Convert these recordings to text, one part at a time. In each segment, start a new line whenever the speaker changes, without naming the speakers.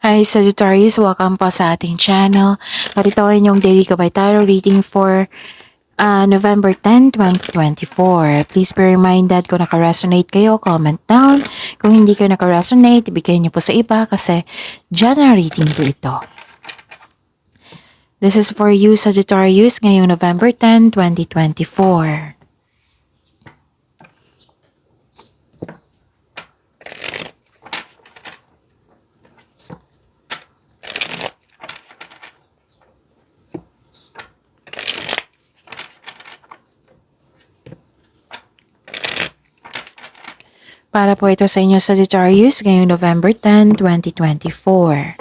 Hi Sagittarius, welcome po sa ating channel. Ito ay inyong daily Gabay Tarot reading for November 10, 2024. Please be reminded kung naka-resonate kayo, comment down. Kung hindi kayo naka-resonate, ibigay niyo po sa iba kasi general reading po ito. This is for you Sagittarius ngayong November 10, 2024. Para po ito sa inyo Sagittarius ngayong November 10, 2024.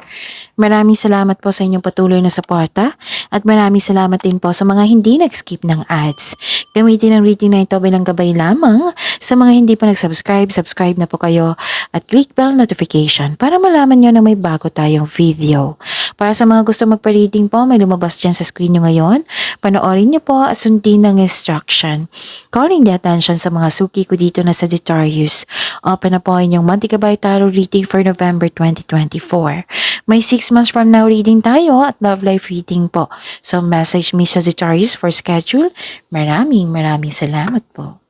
Maraming salamat po sa inyong patuloy na suporta at maraming salamat din po sa mga hindi nag-skip ng ads. Gamitin ang reading na ito bilang gabay lamang sa mga hindi pa nag-subscribe, subscribe na po kayo at click bell notification para malaman nyo na may bago tayong video. Para sa mga gusto magpa-reading po, may lumabas dyan sa screen nyo ngayon. Panoorin nyo po at sundin ng instruction. Calling the attention sa mga suki ko dito na Sagittarius. Open na po inyong Monthly Gabay Tarot reading for November 2024. May 6 months from now reading tayo at love life reading po. So message me Sagittarius for schedule. Maraming salamat po.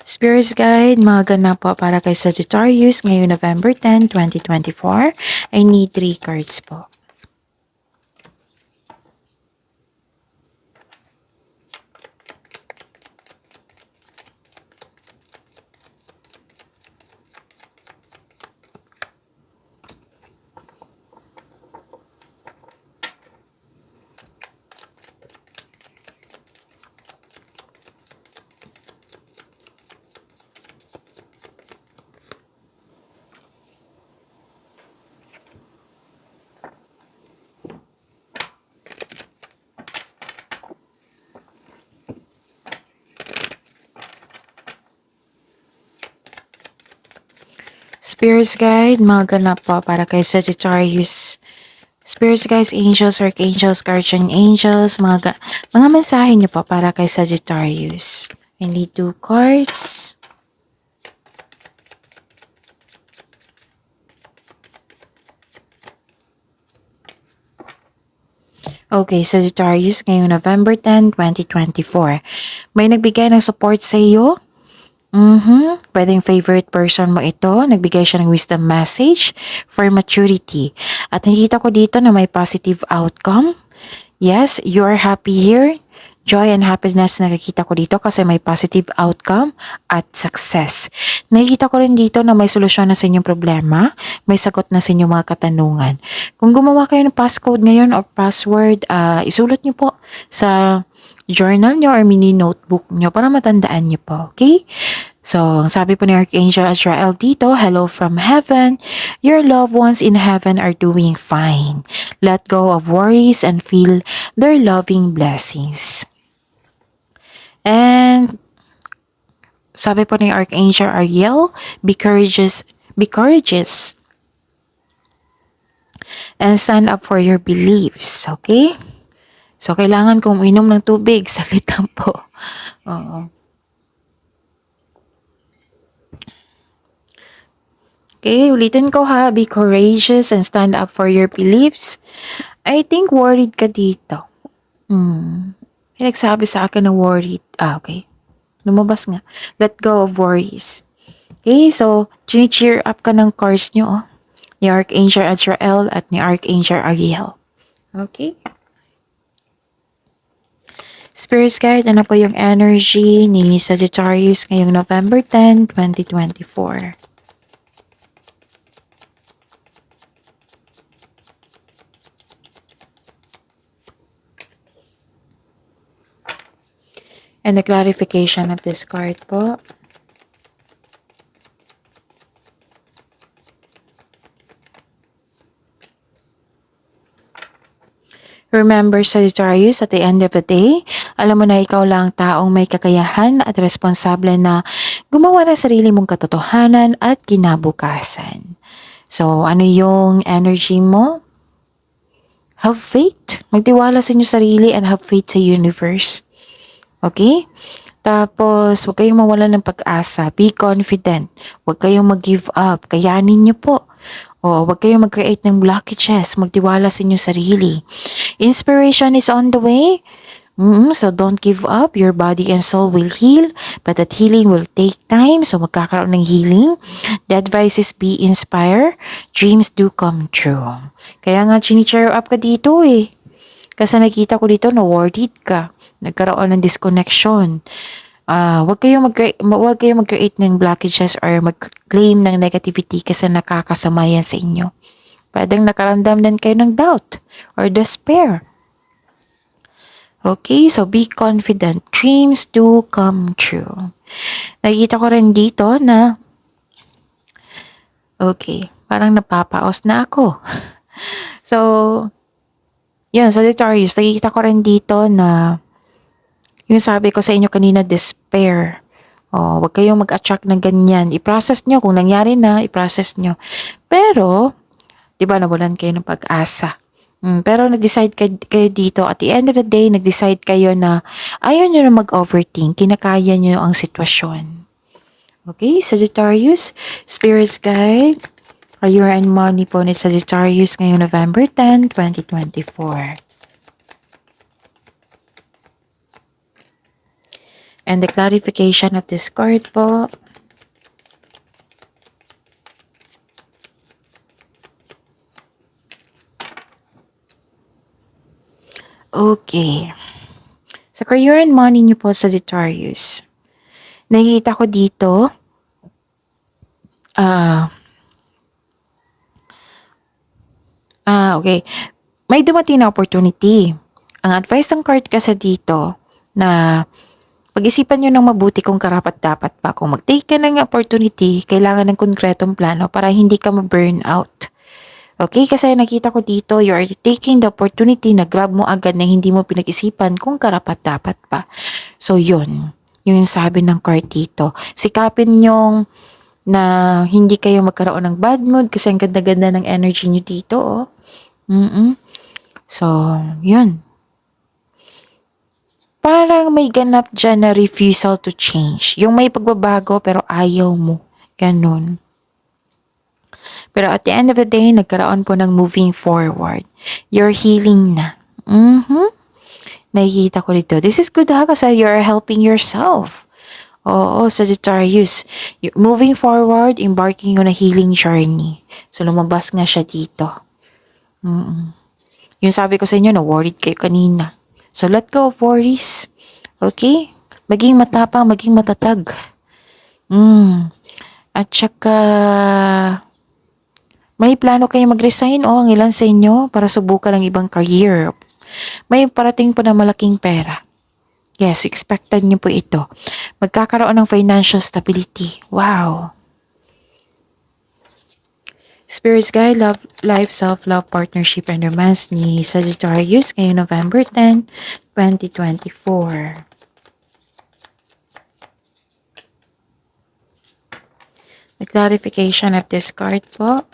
Spirits Guide, mga ganap po para kay Sagittarius ngayong November 10, 2024. I need 3 cards po. Spirits Guide, mga ganap po para kay Sagittarius. Spirits Guides, Angels, Archangels, Guardian Angels, mga mensahe niyo po para kay Sagittarius. I need 2 cards. Okay, Sagittarius, ngayong November 10, 2024. May nagbigay ng support sa iyo? Pwedeng favorite person mo ito. Nagbigay siya ng wisdom message for maturity. At nakikita ko dito na may positive outcome. Yes, you are happy here. Joy and happiness na nakikita ko dito kasi may positive outcome at success. Nakikita ko rin dito na may solusyon na sa inyong problema, may sagot na sa inyong mga katanungan. Kung gumawa kayo ng passcode ngayon or password, isulat nyo po sa journal nyo or mini notebook nyo para matandaan nyo po, okay? So, ang sabi po ni Archangel Azrael dito, hello from heaven. Your loved ones in heaven are doing fine. Let go of worries and feel their loving blessings. And sabi po ni Archangel Ariel, be courageous, and stand up for your beliefs, okay? So, kailangan kong uminom ng tubig. Saglit lang po. Oo. Okay, ulitin ko ha. Be courageous and stand up for your beliefs. I think worried ka dito. Nagsabi sa akin na worried. Okay. Lumabas nga. Let go of worries. Okay, so, cheer up ka ng cards nyo. Ni Archangel Azrael at ni Archangel Ariel. Okay. Spirits Guide, ano po yung energy ni Sagittarius ngayong November 10, 2024? And the clarification of this card po. Remember Sagittarius, at the end of the day, alam mo na ikaw lang taong may kakayahan at responsable na gumawa ng sarili mong katotohanan at kinabukasan. So, ano yung energy mo? Have faith. Magtiwala sa inyong sarili and have faith sa universe. Okay? Tapos, huwag kayong mawalan ng pag-asa. Be confident. Huwag kayong mag-give up. Kayanin niyo po. O, huwag kayong mag-create ng blockages. Magtiwala sa inyong sarili. Inspiration is on the way. So don't give up. Your body and soul will heal, but that healing will take time. So magkakaroon ng healing. The advice is be inspired. Dreams do come true. Kaya nga chini-cheer up ka dito eh. Kasi nakita ko dito na worried ka. Nagkaroon ng disconnection. Wag kayong mag-create ng blockages or mag-claim ng negativity kasi nakakasama yan sa inyo. Pwedeng nakaramdam din kayo ng doubt or despair. Okay, so be confident. Dreams do come true. Nakikita ko rin dito na okay, parang napapaos na ako. So, yun, Sagittarius, nakikita ko rin dito na yung sabi ko sa inyo kanina, despair. Wag kayong mag-attract ng ganyan. I-process nyo. Kung nangyari na, i-process nyo. Pero, di ba, nawalan kayo ng pag-asa. Pero nag-decide kayo dito. At the end of the day, nag-decide kayo na ayaw nyo na mag-overthink. Kinakaya nyo ang sitwasyon. Okay, Sagittarius, Spirit's Guide, Career and Money po ni Sagittarius ngayong November 10, 2024. And the clarification of this card po. Okay. Sa career and money niyo po, Sagittarius, nakikita ko dito, okay. May dumating na opportunity. Ang advice ng card kasi dito na pag-isipan nyo ng mabuti kung karapat-dapat pa. Kung mag-take ka ng opportunity, kailangan ng konkretong plano para hindi ka ma-burn out. Okay? Kasi nakita ko dito, you are taking the opportunity na grab mo agad na hindi mo pinag-isipan kung karapat-dapat pa. So, yun. Yung sabi ng card dito. Sikapin nyong na hindi kayo magkaroon ng bad mood kasi ang ganda-ganda ng energy nyo dito. So, yun. Parang may ganap dyan na refusal to change. Yung may pagbabago pero ayaw mo. Ganun. Pero at the end of the day, nagkaroon po ng moving forward. You're healing na. Nakikita ko dito. This is good kasi you're helping yourself. Oo, Sagittarius. Moving forward, embarking on a healing journey. So, lumabas nga siya dito. Yung sabi ko sa inyo, na-worried kayo kanina. So, let go of worries. Okay? Maging matapang, maging matatag. At saka, may plano kayo mag-resign ang ilan sa inyo para subukan ang ibang career. May parating po na malaking pera. Yes, expected niyo po ito. Magkakaroon ng financial stability. Wow! Spirit's Guide, Love, Life, Self-Love, Partnership, and Romance ni Sagittarius ngayong November 10, 2024. The clarification of this card po.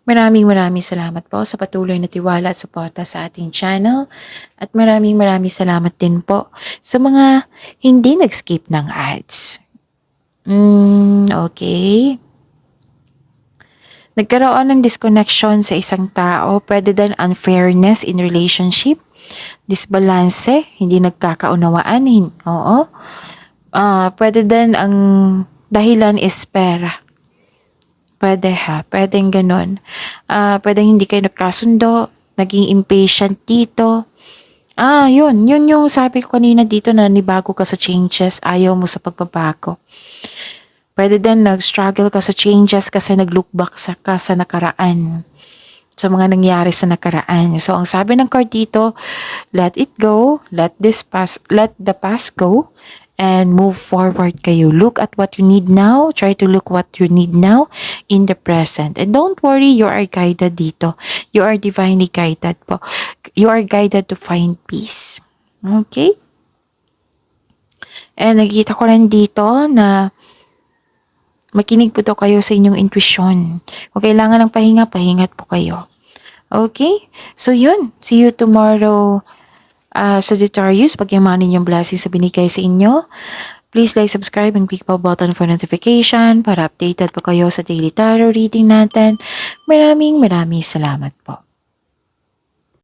Maraming salamat po sa patuloy na tiwala at suporta sa ating channel. At maraming salamat din po sa mga hindi nag-skip ng ads. Okay. Nagkaroon ng disconnection sa isang tao. Pwede din unfairness in relationship. Disbalance, hindi nagkakaunawaan. Oo. Pwede din ang dahilan is pera. Pwede pwedeng ganun. Pwedeng hindi kayo nagkasundo, naging impatient dito. Yun yung sabi ko kanina dito na nibago ka sa changes, ayaw mo sa pagbabago. Pwede din nag-struggle ka sa changes kasi nag-look back ka sa nakaraan. Sa mga nangyari sa nakaraan. So, ang sabi ng card dito, let it go, let the past go, and move forward kayo. Look at what you need now. Try to look what you need now in the present. And don't worry, you are guided dito. You are divinely guided po. You are guided to find peace. Okay? And nakikita ko rin dito na makinig po to kayo sa inyong intuition. Kung kailangan ng pahinga, pahingat po kayo. Okay? So yun. See you tomorrow Sagittarius, pagyamanin yung blessings sa binigay sa inyo. Please like, subscribe, and click pa button for notification para updated po kayo sa daily tarot reading natin. Maraming salamat po.